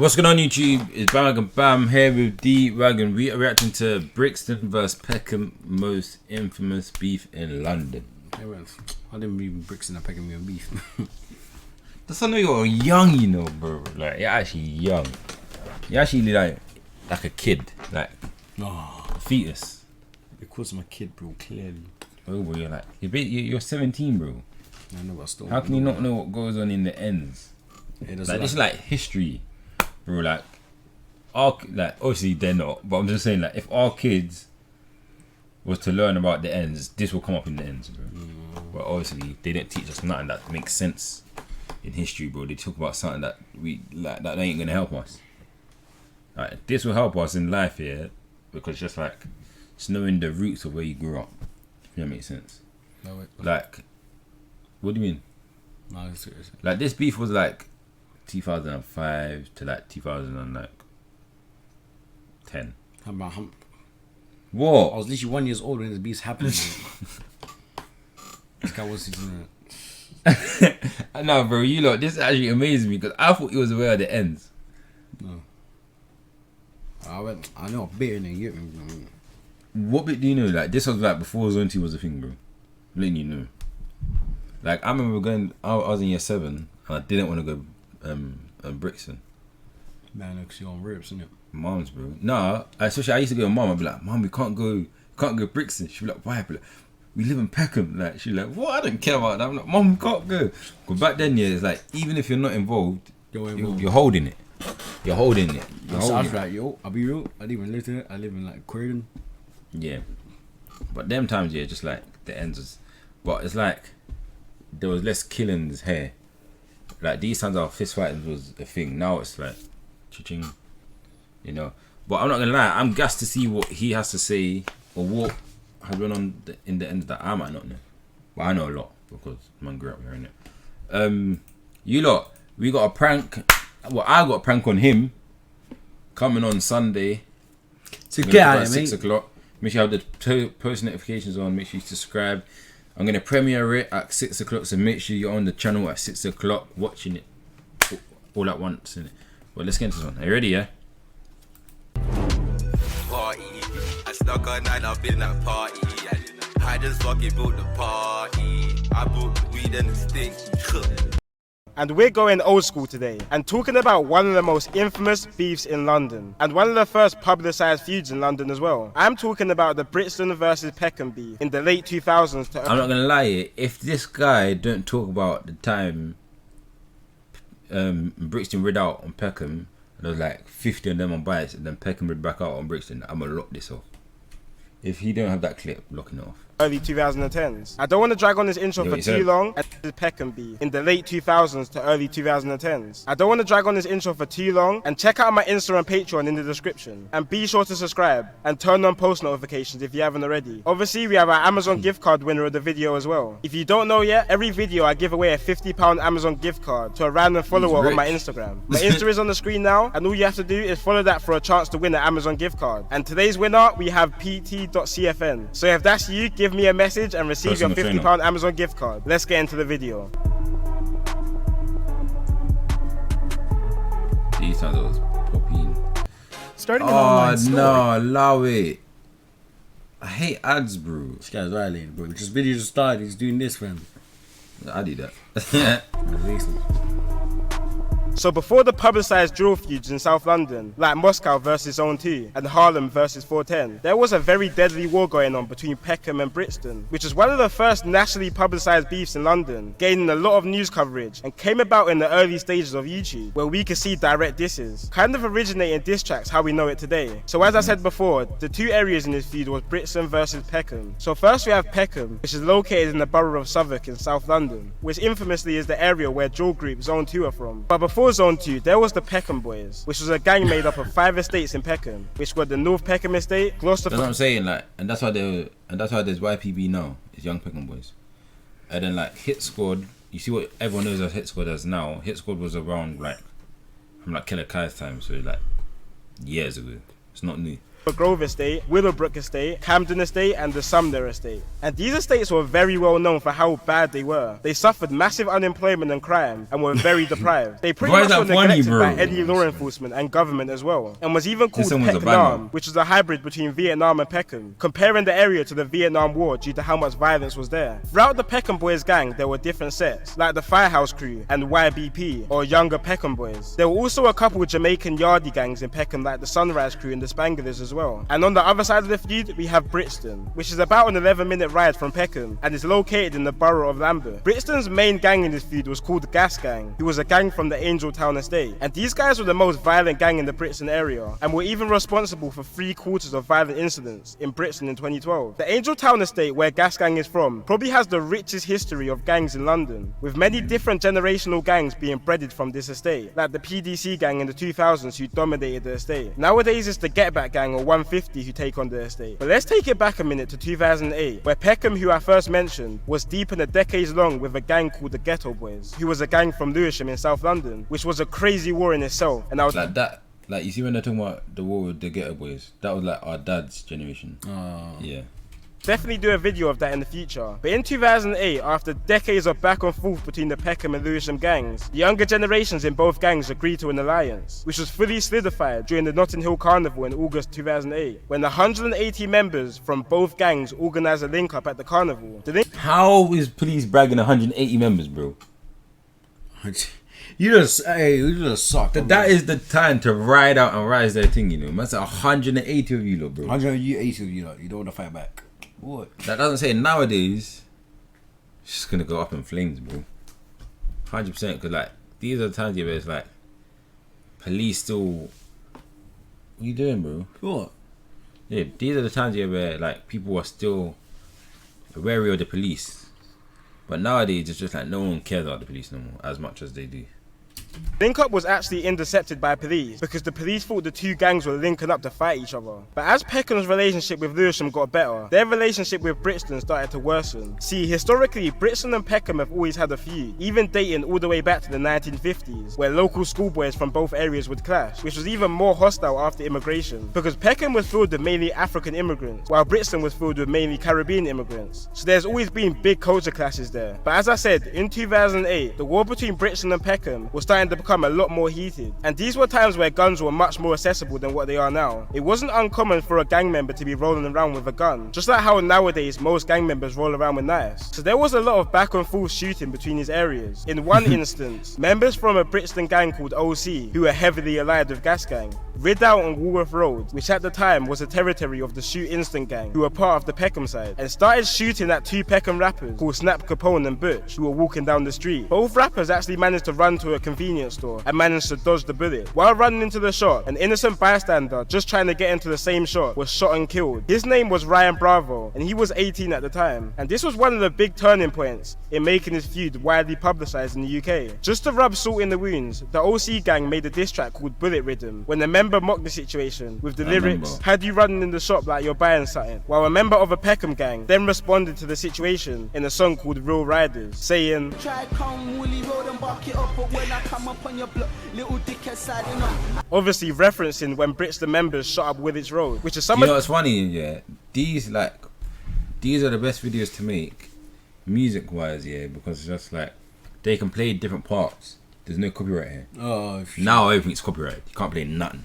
What's going on YouTube? It's Bandwagon Bam here with D-Wagon. We are reacting to Brixton vs Peckham, most infamous beef in London. I didn't even Brixton and Peckham even beef. That's how I know you're young, you know, bro. Like, you're actually young. You're actually like a kid, like a fetus. Because I'm a kid, bro, clearly. Oh, bro, you're 17, bro. I know, but still. How can you not know what goes on in the ends? Like, this is like history, bro. Like obviously they're not, but I'm just saying, like, if our kids was to learn about the ends, this will come up in the ends, bro. But obviously they don't teach us nothing that makes sense in history, bro. They talk about something that we like that ain't gonna help us. Like, this will help us in life here, because just like it's knowing the roots of where you grew up. If that makes sense. No, wait. Like, what do you mean? No, seriously. Like, this beef was like 2005 to like 2010. What? I was literally 1 year old when this beef happened. This guy was doing it. No, bro, you lot, this actually amazes me because I thought he was aware of the ends. No. I know a bit in it. What bit do you know? Like, this was like before Zone 2 was a thing, bro. Letting you know. Like, I remember going, I was in year 7 and I didn't want to go Brixton. Man, because you're on rips, isn't it? Mom's, bro. Nah, especially I used to go with Mom. I'd be like, Mom, we can't go Brixton. She'd be like, why? I'd be like, we live in Peckham. Like, she'd be like, what? I don't care about that. I'm like, Mom, we can't go. But back then, yeah, it's like, even if you're not involved, you're holding it. You're holding it. So I was like, yo, I'll be real. I didn't even live there. I live in like Croydon. Yeah. But them times, yeah, just like the ends was, but it's like there was less killings here. Like, these times our fist fighting was a thing. Now it's like cha-ching, you know. But I'm not gonna lie, I'm gassed to see what he has to say or what has gone on in the end that I might not know. But I know a lot because man grew up here, innit? You lot, we got a prank. Well, I got a prank on him coming on Sunday. So get out, 6 o'clock. Make sure you have the post notifications on. Make sure you subscribe. I'm gonna premiere it at 6 o'clock, so make sure you're on the channel at 6 o'clock watching it all at once, innit? Well, let's get into this one. Are you ready, yeah? Party. I stuck all night up in that party. I just fucking built the party. I bought the weed and the stick. And we're going old school today and talking about one of the most infamous beefs in London and one of the first publicised feuds in London as well. I'm talking about the Brixton versus Peckham beef in the late 2000s. I'm not gonna lie, if this guy don't talk about the time Brixton rid out on Peckham and there was like 50 of them on bikes and then Peckham rid back out on Brixton, I'm gonna lock this off. If he don't have that clip, locking it off. Early 2010s. I don't want to drag on this intro for too long. And this is Peckham beef in the late 2000s to early 2010s. I don't want to drag on this intro for too long, and check out my Insta and Patreon in the description. And be sure to subscribe and turn on post notifications if you haven't already. Obviously, we have our Amazon gift card winner of the video as well. If you don't know yet, every video I give away a £50 Amazon gift card to a random follower on my Instagram. My Insta is on the screen now, and all you have to do is follow that for a chance to win an Amazon gift card. And today's winner, we have pt.cfn. So if that's you, give me a message and receive your £50 Amazon gift card. Let's get into the video. These times it was popping. Starting an online story. No, allow it. I hate ads, bro. This guy's violating, bro. This video just started. He's doing this, man. I do that. So before the publicised drill feuds in South London, like Moscow versus Zone 2 and Harlem versus 410, there was a very deadly war going on between Peckham and Brixton, which was one of the first nationally publicised beefs in London, gaining a lot of news coverage and came about in the early stages of YouTube, where we could see direct disses, kind of originating diss tracks how we know it today. So as I said before, the two areas in this feud was Brixton versus Peckham. So first we have Peckham, which is located in the borough of Southwark in South London, which infamously is the area where drill group Zone 2 are from. But before Zone 2, there was the Peckham Boys, which was a gang made up of 5 estates in Peckham, which were the North Peckham Estate, Gloucester. That's what I'm saying, like, and that's why there's YPB now. It's Young Peckham Boys, and then like Hit Squad. You see what everyone knows as Hit Squad as now. Hit Squad was around like from like Killer Kai's time, so like years ago. It's not new. Grove Estate, Willowbrook Estate, Camden Estate, and the Sumner Estate. And these estates were very well known for how bad they were. They suffered massive unemployment and crime, and were very deprived. They pretty much were neglected by any law enforcement and government as well, and was even called Peckham, which is a hybrid between Vietnam and Peckham, comparing the area to the Vietnam War due to how much violence was there. Throughout the Peckham Boys gang, there were different sets, like the Firehouse Crew and YBP, or Younger Peckham Boys. There were also a couple of Jamaican Yardie gangs in Peckham, like the Sunrise Crew and the Spanglers as well. And on the other side of the feud, we have Brixton, which is about an 11-minute ride from Peckham, and is located in the borough of Lambeth. Brixton's main gang in this feud was called the Gas Gang, who was a gang from the Angel Town Estate. And these guys were the most violent gang in the Brixton area, and were even responsible for 3/4 of violent incidents in Brixton in 2012. The Angel Town Estate, where Gas Gang is from, probably has the richest history of gangs in London, with many different generational gangs being bred from this estate, like the PDC gang in the 2000s who dominated the estate. Nowadays it's the Get Back gang or 150 who take on the estate. But let's take it back a minute to 2008, where Peckham, who I first mentioned, was deep in a decades long with a gang called the Ghetto Boys, who was a gang from Lewisham in South London, which was a crazy war in itself. And I was like that. Like, you see when they're talking about the war with the Ghetto Boys, that was like our dad's generation. Yeah. definitely do a video of that in the future. But in 2008, after decades of back and forth between the Peckham and Lewisham gangs, the younger generations in both gangs agreed to an alliance, which was fully solidified during the Notting Hill Carnival in August 2008, when 180 members from both gangs organised a link-up at the carnival. How is police bragging 180 members, bro? You just suck. That is the time to ride out and rise their thing, you know. That's 180 of you, lot, bro. 180 of you lot. You don't want to fight back. What? That doesn't say nowadays. It's just gonna go up in flames, bro. 100%. Because like these are the times where it's like police still. What you doing, bro? What? Yeah, these are the times where like people are still wary of the police. But nowadays it's just like no one cares about the police no more as much as they do. Link-up was actually intercepted by police because the police thought the two gangs were linking up to fight each other. But as Peckham's relationship with Lewisham got better, their relationship with Brixton started to worsen. See, historically, Brixton and Peckham have always had a feud, even dating all the way back to the 1950s, where local schoolboys from both areas would clash, which was even more hostile after immigration, because Peckham was filled with mainly African immigrants, while Brixton was filled with mainly Caribbean immigrants. So there's always been big culture clashes there. But as I said, in 2008, the war between Brixton and Peckham was starting to become a lot more heated, and these were times where guns were much more accessible than what they are now. It wasn't uncommon for a gang member to be rolling around with a gun, just like how nowadays most gang members roll around with knives. So there was a lot of back and forth shooting between these areas. In one instance, members from a Brixton gang called OC, who were heavily allied with Gas Gang, rid out on Woolworth Road, which at the time was a territory of the Shoot Instant gang, who were part of the Peckham side, and started shooting at two Peckham rappers called Snap Capone and Butch, who were walking down the street. Both rappers actually managed to run to a convenience store and managed to dodge the bullet. While running into the shot, an innocent bystander just trying to get into the same shot was shot and killed. His name was Ryan Bravo, and he was 18 at the time. And this was one of the big turning points in making this feud widely publicised in the UK. Just to rub salt in the wounds, the OC gang made a diss track called Bullet Rhythm, when a member mocked the situation with the lyrics, "Had you running in the shop like you're buying something," while a member of a Peckham gang then responded to the situation in a song called Real Riders, saying, "Try come Woolly Road and bark it up, but when I come up on your block, little dickhead siding up." Obviously referencing when Brixton members shot up Woolwich Road, which is some You know what's funny? Yeah, these are the best videos to make, music wise. Yeah, because it's just like they can play different parts. There's no copyright here. Oh, shit. Now everything's copyrighted. You can't play nothing.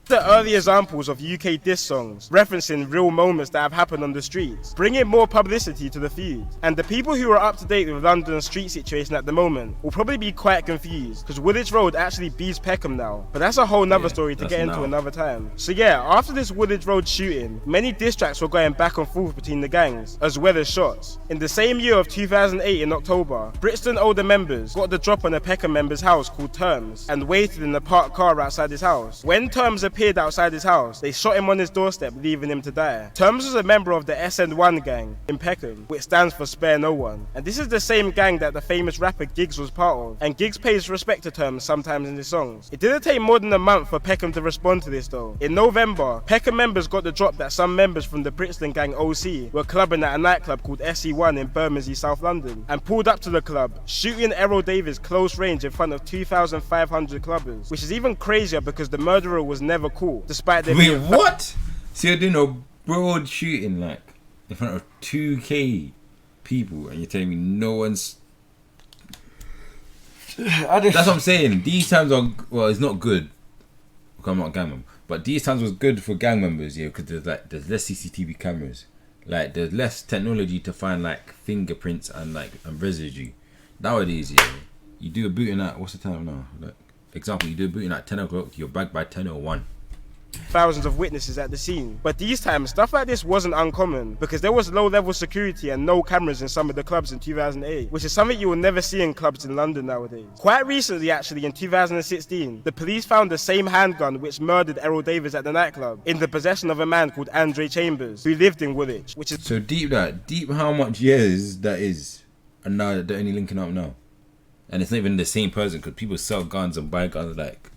The early examples of UK diss songs referencing real moments that have happened on the streets, bringing more publicity to the feud. And the people who are up to date with London's street situation at the moment will probably be quite confused, because Woolwich Road actually beats Peckham now, but that's a whole nother story to get into another time. So yeah, after this Woolwich Road shooting, many diss tracks were going back and forth between the gangs, as well as shots. In the same year of 2008 in October, Brixton older members got the drop on a Peckham member's house called Terms, and waited in a parked car outside his house. When Terms appeared outside his house, they shot him on his doorstep, leaving him to die. Terms was a member of the SN1 gang in Peckham, which stands for Spare No One. And this is the same gang that the famous rapper Giggs was part of, and Giggs pays respect to Terms sometimes in his songs. It didn't take more than a month for Peckham to respond to this though. In November, Peckham members got the drop that some members from the Brixton gang OC were clubbing at a nightclub called SE1 in Bermondsey, South London, and pulled up to the club, shooting Errol Davis close range in front of 2,500 clubbers, which is even crazier because the murderer was never caught, despite there being what? So you're doing a broad shooting like in front of 2K people, and you're telling me no one's. That's what I'm saying. These times are it's not good. I'm not a gang member, but these times was good for gang members, yeah, because there's less CCTV cameras, like there's less technology to find like fingerprints and residue. Nowadays, yeah, you do a booting at what's the time now? Like example, you do a booting at 10 o'clock, you're back by 10:01. Thousands of witnesses at the scene. But these times, stuff like this wasn't uncommon because there was low-level security and no cameras in some of the clubs in 2008, which is something you will never see in clubs in London nowadays. Quite recently, actually, in 2016, the police found the same handgun which murdered Errol Davis at the nightclub in the possession of a man called Andre Chambers, who lived in Woolwich, which is... So deep how much years that is, and now they're only linking up now. And it's not even the same person because people sell guns and buy guns like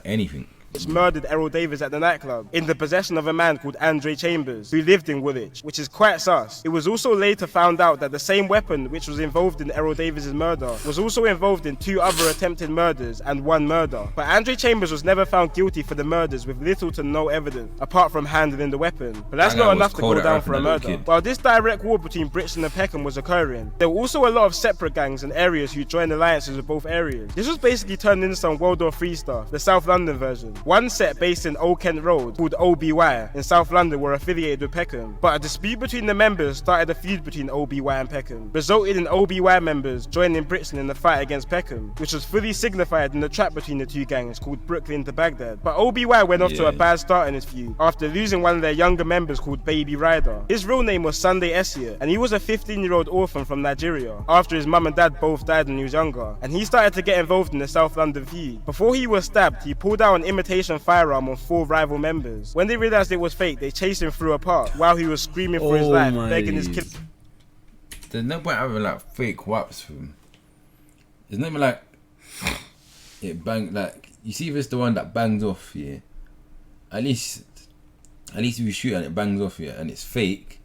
anything. Which murdered Errol Davis at the nightclub in the possession of a man called Andre Chambers, who lived in Woolwich, which is quite sus. It was also later found out that the same weapon which was involved in Errol Davis's murder was also involved in 2 other attempted murders and 1 murder. But Andre Chambers was never found guilty for the murders with little to no evidence, apart from handling the weapon. But that's not enough to go down for a murder. While this direct war between Brixton and Peckham was occurring, there were also a lot of separate gangs and areas who joined alliances with both areas. This was basically turned into some World War III stuff, the South London version. One set based in Old Kent Road called OBY in South London were affiliated with Peckham, but a dispute between the members started a feud between OBY and Peckham, resulted in OBY members joining Brixton in the fight against Peckham, which was fully signified in the trap between the 2 gangs called Brooklyn to Baghdad. But OBY went off to a bad start in this feud after losing one of their younger members called Baby Ryder. His real name was Sunday Essia, and he was a 15-year-old orphan from Nigeria after his mum and dad both died when he was younger, and he started to get involved in the South London feud. Before he was stabbed, he pulled out an imitation firearm on 4 rival members. When they realised it was fake, they chased him through a park while he was screaming for his life, begging his kid. There's no point having like fake whaps for him. There's nothing like it bang like you see if it's the one that bangs off, yeah. At least if you shoot and it bangs off, yeah, and it's fake,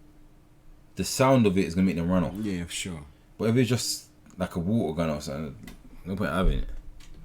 the sound of it is gonna make them run off. Yeah, for sure. But if it's just like a water gun or something, no point having it.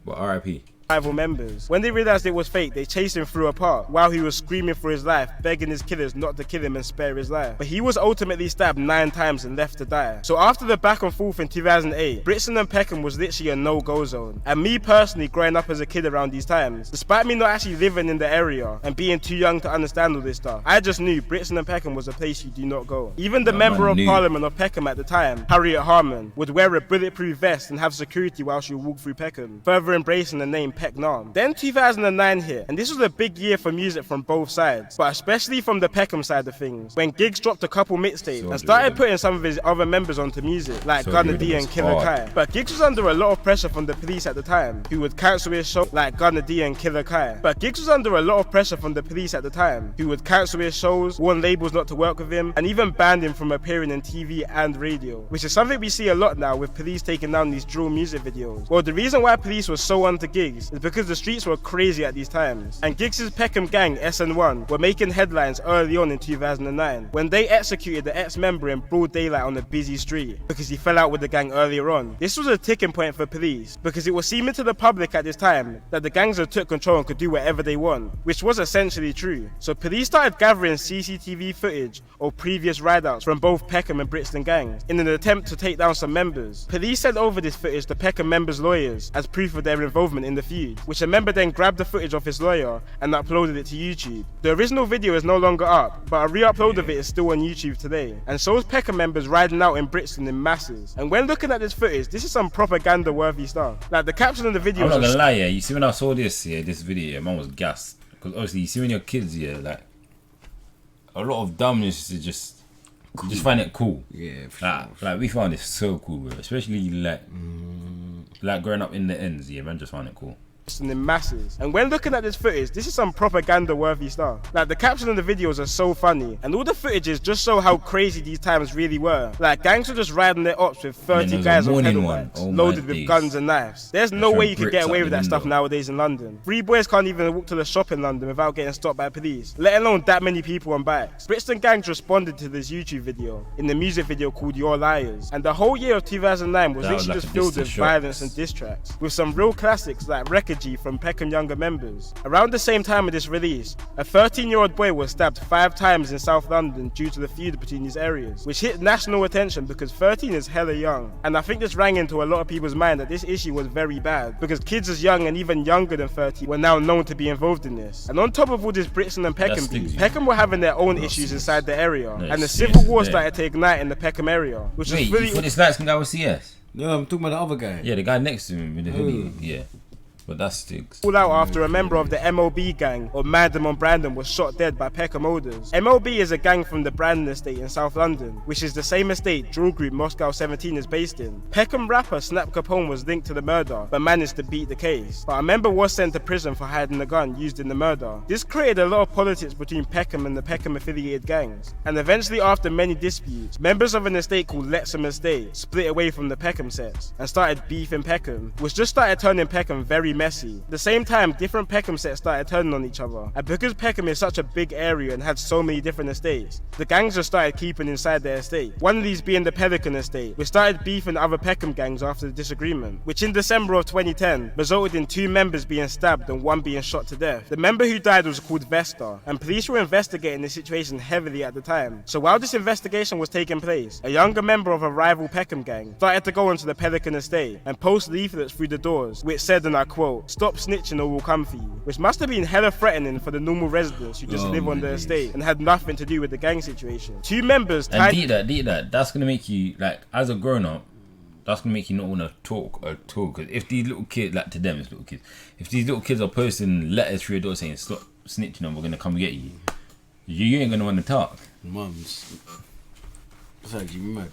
But RIP. Rival members. When they realised it was fake, they chased him through a park while he was screaming for his life, begging his killers not to kill him and spare his life. But he was ultimately stabbed 9 times and left to die. So after the back and forth in 2008, Brixton and Peckham was literally a no-go zone. And me personally, growing up as a kid around these times, despite me not actually living in the area and being too young to understand all this stuff, I just knew Brixton and Peckham was a place you do not go. Even the member of Parliament of Peckham at the time, Harriet Harman, would wear a bulletproof vest and have security while she would walk through Peckham, further embracing the name Peckham. Then 2009 hit, and this was a big year for music from both sides, but especially from the Peckham side of things, when Giggs dropped a couple mixtapes and started putting some of his other members onto music, like Gunna D and Killer Kai. But Giggs was under a lot of pressure from the police at the time, who would cancel his shows, like Gunna D and Killer Kai. Warn labels not to work with him, and even banned him from appearing in TV and radio, which is something we see a lot now with police taking down these drill music videos. Well, the reason why police was so onto Giggs is because the streets were crazy at these times, and Giggs' Peckham gang SN1 were making headlines early on in 2009 when they executed the ex-member in broad daylight on a busy street because he fell out with the gang earlier on. This was a ticking point for police because it was seeming to the public at this time that the gangs had took control and could do whatever they want, which was essentially true. So police started gathering CCTV footage of previous rideouts from both Peckham and Brixton gangs in an attempt to take down some members. Police sent over this footage to Peckham members' lawyers as proof of their involvement in the feud, which a member then grabbed the footage of his lawyer and uploaded it to YouTube. The original video is no longer up, but a re-upload of it is still on YouTube today, and shows Peckham members riding out in Brixton in masses. And when looking at this footage, this is some propaganda worthy stuff. Like the caption of the video. I'm not gonna lie, yeah. You see when I saw this video, man was gassed because obviously you see when your kids, like a lot of dumbness is just find it cool. Yeah, like we found it so cool, bro. Especially like growing up in the ends, yeah, man, just found it cool. In masses. And when looking at this footage, this is some propaganda worthy stuff. Like the caption of the videos are so funny, and all the footages just show how crazy these times really were. Like gangs were just riding their ops with 30 guys on pedal bikes, loaded with guns and knives. There's no way you could get away with that stuff nowadays in London. 3 boys can't even walk to the shop in London without getting stopped by police, let alone that many people on bikes. Brixton gangs responded to this YouTube video in the music video called Your Liars, and the whole year of 2009 was literally just filled with violence and diss tracks, with some real classics like Record packaging from Peckham younger members. Around the same time of this release, a 13-year-old boy was stabbed 5 times in South London due to the feud between these areas, which hit national attention because 13 is hella young. And I think this rang into a lot of people's mind that this issue was very bad, because kids as young and even younger than 13 were now known to be involved in this. And on top of all this Brixton and Peckham beef, Peckham were having their own issues inside the area, and the civil war started to ignite in the Peckham area, which was really... you thought this light-skinned guy was CS? No, I'm talking about the other guy. Yeah, the guy next to him with the hoodie. Yeah. But that sticks. All out after a member of the MLB gang or Mandem on Brandon was shot dead by Peckham Olders. MLB is a gang from the Brandon estate in South London, which is the same estate drill group Moscow 17 is based in. Peckham rapper Snap Capone was linked to the murder, but managed to beat the case. But a member was sent to prison for hiding the gun used in the murder. This created a lot of politics between Peckham and the Peckham affiliated gangs. And eventually, after many disputes, members of an estate called Lexham Estate split away from the Peckham sets and started beefing Peckham, which just started turning Peckham very messy. At the same time, different Peckham sets started turning on each other, and because Peckham is such a big area and had so many different estates, the gangs just started keeping inside their estate. One of these being the Pelican estate, which started beefing other Peckham gangs after the disagreement, which in December of 2010 resulted in 2 members being stabbed and 1 being shot to death. The member who died was called Vesta, and police were investigating the situation heavily at the time. So while this investigation was taking place, a younger member of a rival Peckham gang started to go onto the Pelican estate and post leaflets through the doors, which said, and I quote, "Stop snitching or we'll come for you," which must have been hella threatening for the normal residents who just live on the estate and had nothing to do with the gang situation. 2 members and deep that, that's gonna make you, like, as a grown-up, that's gonna make you not want to talk at all. Because if these little kids, like, to them it's little kids, if these little kids are posting letters through your door saying stop snitching and we're gonna come get you, you ain't gonna want to talk. Mums. It's actually mad.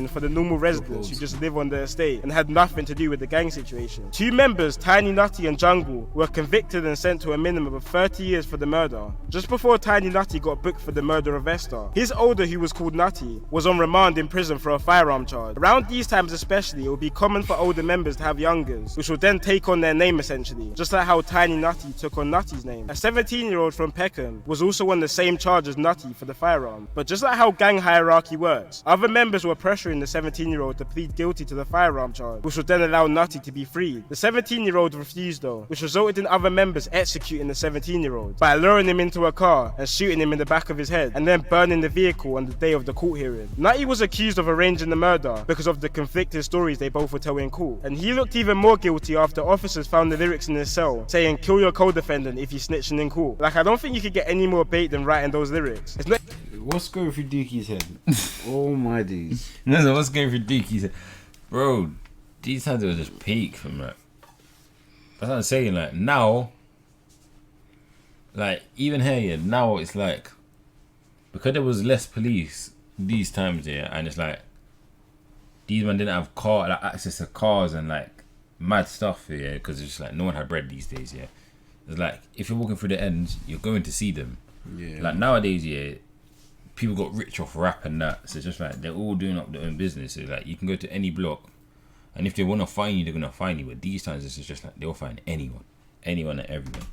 For the normal residents who just live on the estate and had nothing to do with the gang situation. 2 members, Tiny Nutty and Jungle, were convicted and sent to a minimum of 30 years for the murder. Just before Tiny Nutty got booked for the murder of Vesta, his older, who was called Nutty, was on remand in prison for a firearm charge. Around these times especially, it would be common for older members to have youngers, which would then take on their name essentially, just like how Tiny Nutty took on Nutty's name. A 17-year-old from Peckham was also on the same charge as Nutty for the firearm. But just like how gang hierarchy works, other members were pressuring the 17-year-old to plead guilty to the firearm charge, which would then allow Nutty to be freed. The 17-year-old refused though, which resulted in other members executing the 17-year-old by luring him into a car and shooting him in the back of his head and then burning the vehicle on the day of the court hearing. Nutty was accused of arranging the murder because of the conflicting stories they both were telling in court, and he looked even more guilty after officers found the lyrics in his cell saying "kill your co-defendant if he's snitching in court." Like, I don't think you could get any more bait than writing those lyrics. It's not. What's going through Dookie's head? Oh my days. No, what's going through Dookie's head? Bro, these times it was just peak from that. That's what I'm saying, like, now, like, even here, now it's like, because there was less police these times, and it's like, these men didn't have access to cars and, like, mad stuff, because it's just like, no one had bread these days, It's like, if you're walking through the ends, you're going to see them. Yeah. Like, nowadays, people got rich off rap and that, so it's just like they're all doing up their own business. So like, you can go to any block, and if they want to find you, they're gonna find you. But these times, it's just like they'll find anyone and everyone.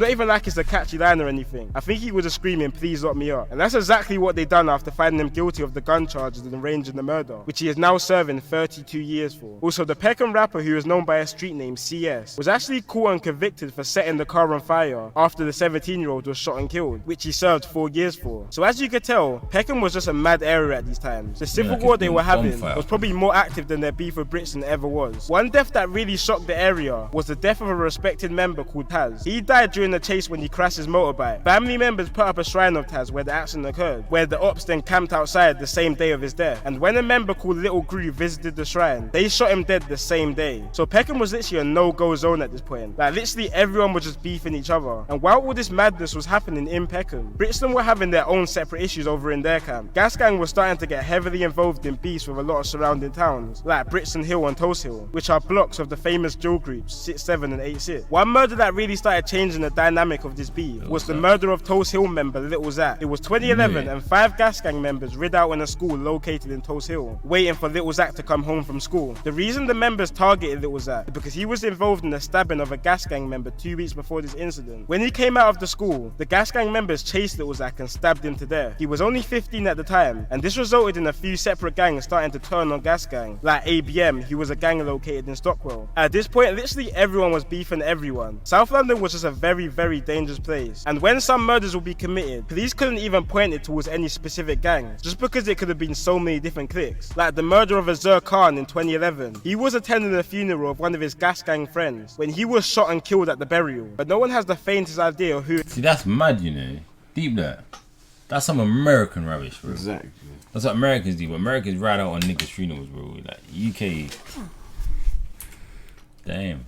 Not even like it's a catchy line or anything. I think he was just screaming, "Please lock me up." And that's exactly what they done after finding him guilty of the gun charges and arranging the murder, which he is now serving 32 years for. Also, the Peckham rapper, who is known by a street name CS, was actually caught and convicted for setting the car on fire after the 17-year-old was shot and killed, which he served 4 years for. So as you could tell, Peckham was just a mad area at these times. The civil war they were having was probably more active than their beef with Brixton ever was. One death that really shocked the area was the death of a respected member called Taz. He died during the chase when he crashed his motorbike. Family members put up a shrine of Taz where the accident occurred, where the ops then camped outside the same day of his death. And when a member called Little Groove visited the shrine, they shot him dead the same day. So Peckham was literally a no-go zone at this point. Like, literally everyone was just beefing each other. And while all this madness was happening in Peckham, Brixton were having their own separate issues over in their camp. Gas Gang was starting to get heavily involved in beefs with a lot of surrounding towns, like Brixton Hill and Toast Hill, which are blocks of the famous drill groups 6-7 and 8-6. One murder that really started changing the dynamic of this beef was the murder of Tulse Hill member Little Zach. It was 2011 and 5 gas gang members rid out in a school located in Tulse Hill, waiting for Little Zach to come home from school. The reason the members targeted Little Zach is because he was involved in the stabbing of a gas gang member 2 weeks before this incident. When he came out of the school, the gas gang members chased Little Zach and stabbed him to death. He was only 15 at the time, and this resulted in a few separate gangs starting to turn on gas gang, like ABM, who was a gang located in Stockwell. At this point, literally everyone was beefing everyone. South London was just a very, very dangerous place, and when some murders would be committed, police couldn't even point it towards any specific gangs, just because it could have been so many different cliques. Like the murder of Azur Khan in 2011. He was attending the funeral of one of his gas gang friends when he was shot and killed at the burial, but no one has the faintest idea of who. See, that's mad, you know. Deep that. That's some American rubbish, bro. Exactly. That's what Americans do. Americans ride out on niggas' funerals, bro. Like UK. Damn.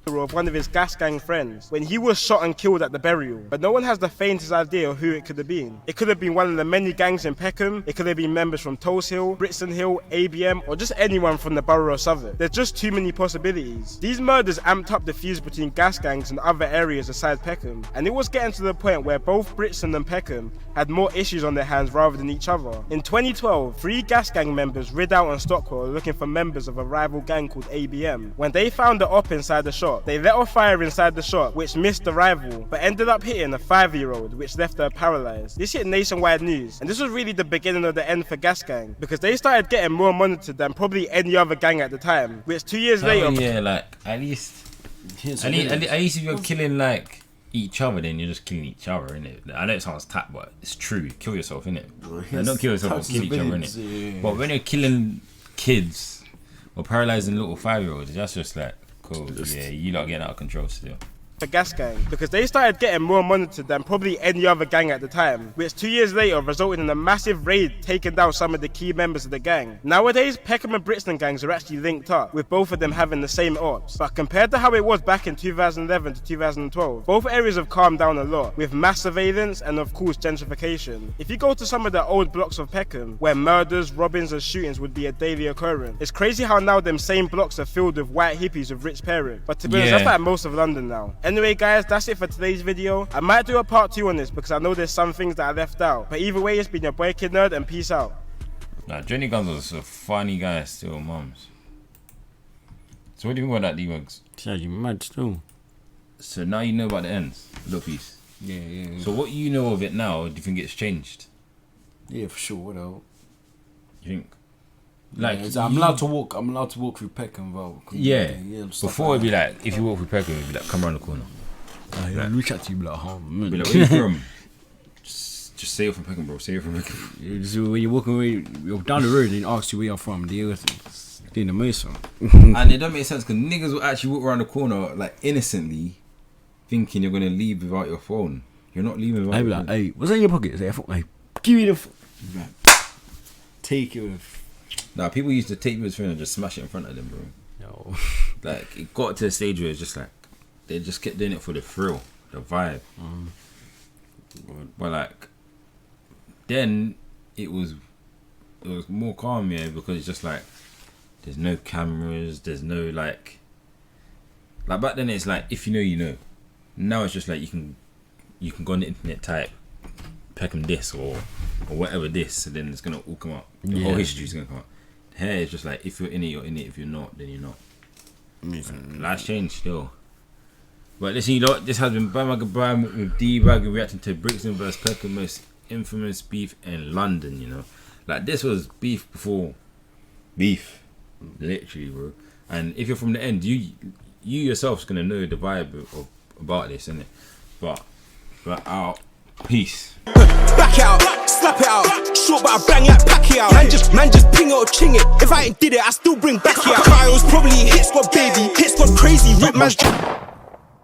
Of one of his gas gang friends when he was shot and killed at the burial, but no one has the faintest idea of who it could have been. It could have been one of the many gangs in Peckham, it could have been members from Tulse Hill, Brixton Hill, ABM, or just anyone from the borough of Southwark. There's just too many possibilities. These murders amped up the fuse between gas gangs and other areas aside Peckham, and it was getting to the point where both Brixton and Peckham had more issues on their hands rather than each other. In 2012, 3 gas gang members rid out on Stockwell looking for members of a rival gang called ABM. When they found the op inside the shop, they let off fire inside the shop, which missed the rival, but ended up hitting a 5-year-old, which left her paralyzed. This hit nationwide news, and this was really the beginning of the end for gas gang, because they started getting more monitored than probably any other gang at the time, which 2 years later... Yeah, like, at least if you're killing, like, each other, then you're just killing each other, innit? I know it sounds tap, but it's true. Kill yourself, innit? Like, don't kill yourself, but kill each other, innit? Yeah. But when you're killing kids or paralyzing little 5-year-olds, that's just like, cool. Yeah, you lot getting out of control still. For gas gang, because they started getting more monitored than probably any other gang at the time, which 2 years later resulted in a massive raid taking down some of the key members of the gang. Nowadays, Peckham and Brixton gangs are actually linked up, with both of them having the same ops, but compared to how it was back in 2011 to 2012, both areas have calmed down a lot, with mass surveillance and of course gentrification. If you go to some of the old blocks of Peckham, where murders, robbings and shootings would be a daily occurrence, it's crazy how now them same blocks are filled with white hippies with rich parents, but to be honest, that's like most of London now. Anyway guys, that's it for today's video. I might do a part 2 on this because I know there's some things that I left out. But either way, it's been your boy Kid Nerd and peace out. Nah, Johnny Guns was a funny guy still, mums. So what do you think about that, D-Bugs? Yeah, you mad still. So now you know about the ends, little piece. Yeah. So what you know of it now, do you think it's changed? Yeah, for sure. What else? You think? Like yeah, I'm allowed to walk. I'm allowed to walk through Peckham, bro. Yeah. Before it'd be like, if you walk through Peckham, it'd be like, come around the corner. Like, reach out to you, be like, oh man. Be like, where you from? Just say you're from Peckham, bro. Say you're from Peckham. When you're walking away, you're down the road and ask you where you're from. They're in the Mason. And it don't make sense because niggas will actually walk around the corner like innocently, thinking you're gonna leave without your phone. You're not leaving without. I'd be like, hey, what's in your pocket? Say, hey, give me the phone. Take it with. Nah, people used to take people's phone and just smash it in front of them, bro. Yo. Like it got to the stage where it's just like they just kept doing it for the thrill, the vibe. But like then it was more calm, yeah, because it's just like there's no cameras, there's no like back then it's like if you know you know. Now it's just like you can go on the internet, type Peckham this or whatever this, and then it's gonna all come up. The whole history's gonna come up. Here it's just like if you're in it, you're in it. If you're not, then you're not. Life's changed still. But listen, you know, this has been Bandwagon Bam with D-Wagon reacting to Brixton vs Peckham, most infamous beef in London, you know. Like this was beef before beef. Literally, bro. And if you're from the end, you yourself's gonna know the vibe about this, innit? But out. Peace. Back out, slap it out. Short but I bang like Peckham. Man just ping it or ching it. If I ain't did it, I still bring back out. Kyle's probably hit squad baby. Hit squad crazy. Rip man's